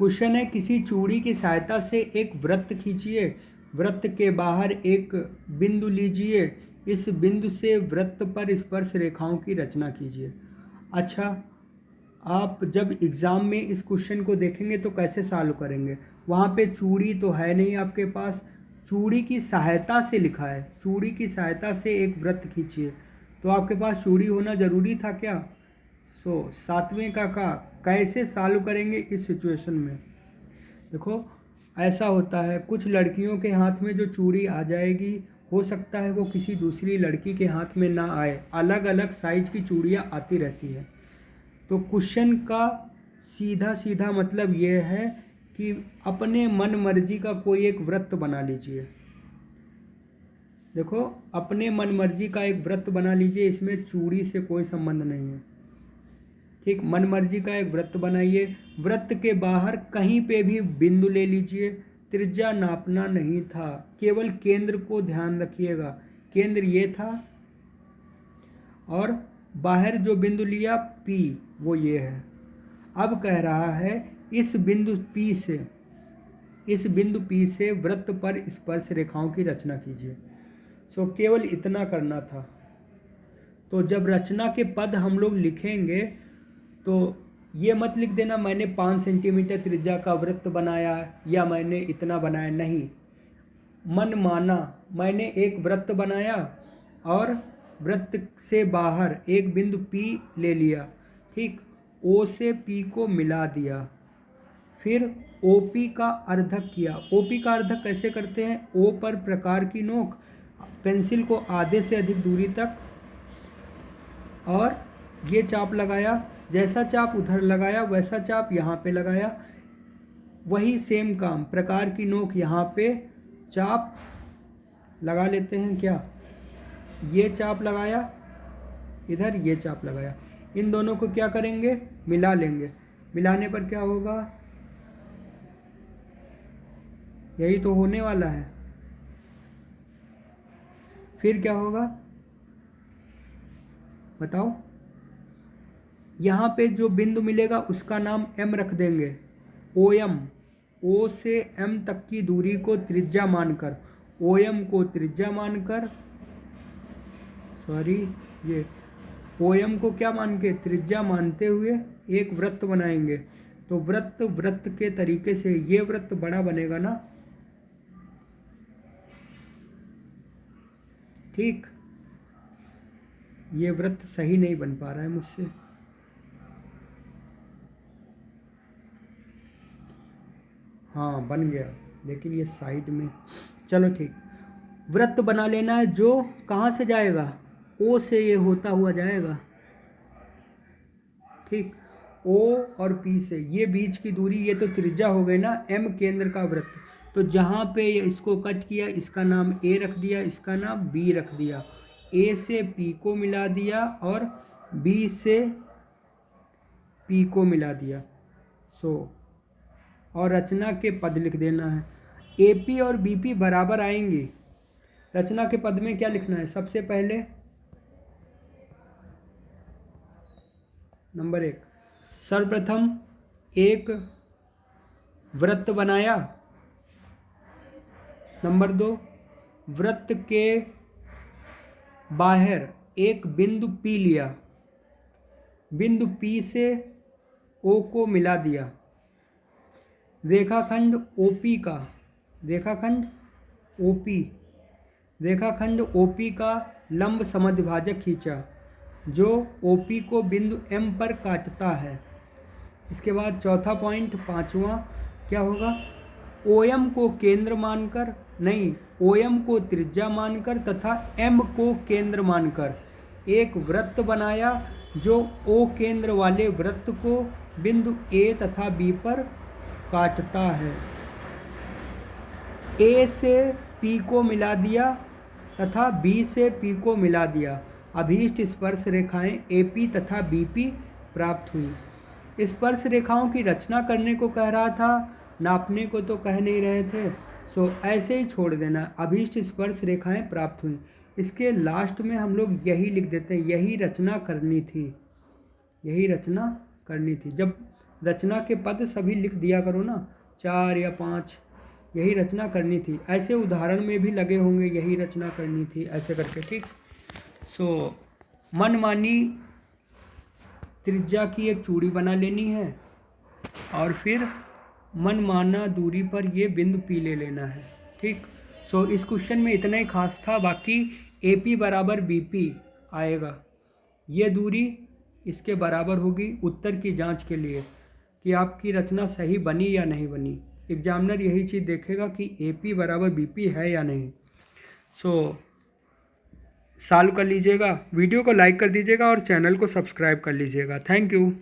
Question है, किसी चूड़ी की सहायता से एक वृत्त खींचिए, वृत्त के बाहर एक बिंदु लीजिए, इस बिंदु से वृत्त पर स्पर्श रेखाओं की रचना कीजिए। अच्छा, आप जब एग्ज़ाम में इस क्वेश्चन को देखेंगे तो कैसे सॉल्व करेंगे? वहाँ पे चूड़ी तो है नहीं आपके पास, चूड़ी की सहायता से लिखा है, चूड़ी की सहायता से एक वृत्त खींचिए, तो आपके पास चूड़ी होना ज़रूरी था क्या? सातवें का कैसे सॉल्व करेंगे इस सिचुएशन में? देखो, ऐसा होता है, कुछ लड़कियों के हाथ में जो चूड़ी आ जाएगी, हो सकता है वो किसी दूसरी लड़की के हाथ में ना आए, अलग अलग साइज की चूड़ियाँ आती रहती हैं। तो क्वेश्चन का सीधा सीधा मतलब ये है कि अपने मन मर्जी का कोई एक वृत्त बना लीजिए। देखो, अपने मन मर्जी का एक वृत्त बना लीजिए, इसमें चूड़ी से कोई संबंध नहीं है। ठीक, मन मर्जी का एक वृत्त बनाइए, वृत्त के बाहर कहीं पे भी बिंदु ले लीजिए, त्रिज्या नापना नहीं था, केवल केंद्र को ध्यान रखिएगा, केंद्र ये था और बाहर जो बिंदु लिया P वो ये है। अब कह रहा है इस बिंदु P से वृत्त पर स्पर्श रेखाओं की रचना कीजिए। केवल इतना करना था। तो जब रचना के पद हम लोग लिखेंगे तो ये मत लिख देना मैंने 5 सेंटीमीटर त्रिज्या का वृत्त बनाया या मैंने इतना बनाया, नहीं, मन माना मैंने एक वृत्त बनाया और वृत्त से बाहर एक बिंदु P ले लिया, ठीक, O से P को मिला दिया, फिर OP का अर्धक किया। OP का अर्धक कैसे करते हैं? O पर प्रकार की नोक, पेंसिल को आधे से अधिक दूरी तक और ये चाप लगाया, जैसा चाप उधर लगाया वैसा चाप यहाँ पे लगाया, वही सेम काम, प्रकार की नोक यहाँ पे चाप लगा लेते हैं, क्या ये चाप लगाया, इधर ये चाप लगाया, इन दोनों को क्या करेंगे? मिला लेंगे। मिलाने पर क्या होगा? यही तो होने वाला है। फिर क्या होगा बताओ? यहाँ पे जो बिंदु मिलेगा उसका नाम M रख देंगे, OM, O से M तक की दूरी को त्रिज्या मानकर, OM को त्रिज्या मानकर, ये OM को क्या मान के? त्रिज्या मानते हुए एक वृत्त बनाएंगे। तो वृत्त के तरीके से ये वृत्त बड़ा बनेगा ना, ठीक, ये वृत्त सही नहीं बन पा रहा है मुझसे, हाँ बन गया, लेकिन ये साइड में, चलो ठीक, वृत्त बना लेना है जो कहाँ से जाएगा? O से ये होता हुआ जाएगा, ठीक, O और P से ये बीच की दूरी, ये तो त्रिज्या हो गई ना, M केंद्र का वृत्त, तो जहाँ पे इसको कट किया इसका नाम A रख दिया, इसका नाम B रख दिया, A से P को मिला दिया और B से P को मिला दिया। और रचना के पद लिख देना है, AP और BP बराबर आएंगे। रचना के पद में क्या लिखना है? सबसे पहले नंबर 1, सर्वप्रथम एक वृत्त बनाया। नंबर 2, वृत्त के बाहर एक बिंदु P लिया, बिंदु P से O को मिला दिया, रेखाखंड OP का लंब समद्विभाजक खींचा जो OP को बिंदु M पर काटता है। इसके बाद चौथा पॉइंट, पांचवा क्या होगा? OM को केंद्र मानकर, नहीं, OM को त्रिज्या मानकर तथा M को केंद्र मानकर एक वृत्त बनाया जो O केंद्र वाले वृत्त को बिंदु A तथा B पर काटता है। A से P को मिला दिया तथा B से P को मिला दिया, अभीष्ट स्पर्श रेखाएं AP तथा BP प्राप्त हुई। स्पर्श रेखाओं की रचना करने को कह रहा था, नापने को तो कह नहीं रहे थे, ऐसे ही छोड़ देना, अभीष्ट स्पर्श रेखाएं प्राप्त हुई। इसके लास्ट में हम लोग यही लिख देते हैं, यही रचना करनी थी। जब रचना के पद सभी लिख दिया करो ना, 4 या 5, यही रचना करनी थी। ऐसे उदाहरण में भी लगे होंगे यही रचना करनी थी ऐसे करके, ठीक। सो मनमानी त्रिज्या की एक चूड़ी बना लेनी है और फिर मनमाना दूरी पर ये बिंदु पी ले लेना है, ठीक। सो इस क्वेश्चन में इतना ही खास था। बाकी AP बराबर BP आएगा, ये दूरी इसके बराबर होगी उत्तर की जांच के लिए कि आपकी रचना सही बनी या नहीं बनी। एग्जामिनर यही चीज़ देखेगा कि AP बराबर BP है या नहीं। सो सॉल्व कर लीजिएगा, वीडियो को लाइक कर दीजिएगा और चैनल को सब्सक्राइब कर लीजिएगा। Thank you.